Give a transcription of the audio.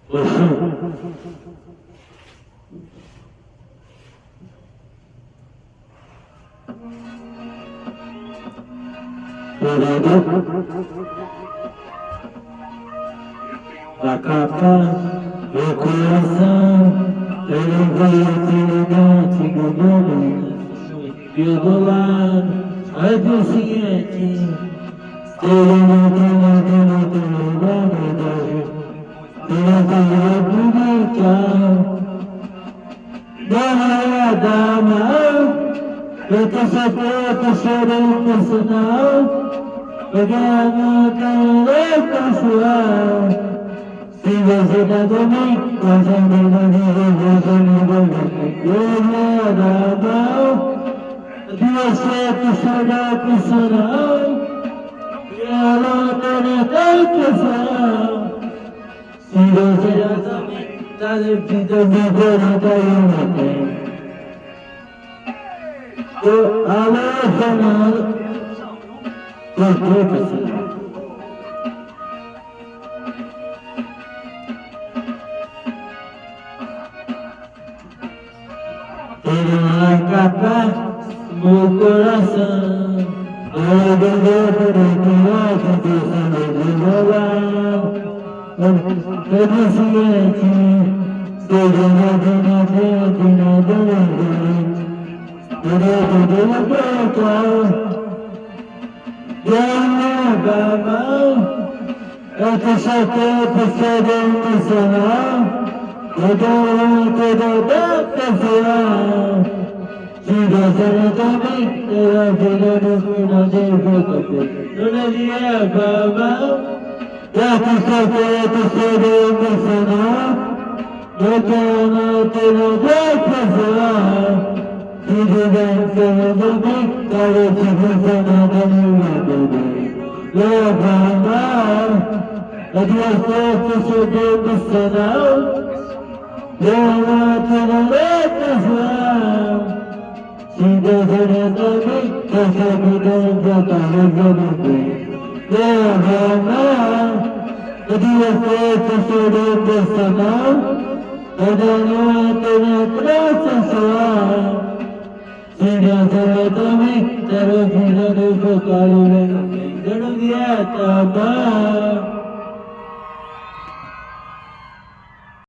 A capa, o coração, eu veio elegante do mundo, e do lado, ai do seguinte, ele não tem da mão, eu tô solteiro, chorando personal, peguei a mão, quero pessoal. Se você tá comigo, você me da mão, de você que chora personal, e ela tem pessoal. Se você já também tá dentro do coração e não tem. Alô, Fernando. Por que, pessoal? Ele vai capar meu coração. Eu vou por aqui, pensando de voar. Eu disse seja na frente, na frente. Eu vou pra eu levo a mão. Eu te soltei por ser emocional. Eu dou tudo da pessoal. Se você não também, eu vou no final de volta. Eu não levo a mão. Eu te soltei por ser emocional. Eu dou tudo da pessoal. Se você não também, eu te funcionando no meu bebê. Leva a mão. Eu te soltei por ser emocional. Eu pessoal. Se Deus olhar também, eu sei que Deus já está resolvendo bem. Leva a mão, eu digo que personal, eu não tenho pessoal. Se Deus olhar também, eu vou filho do vocal e eu não vier também.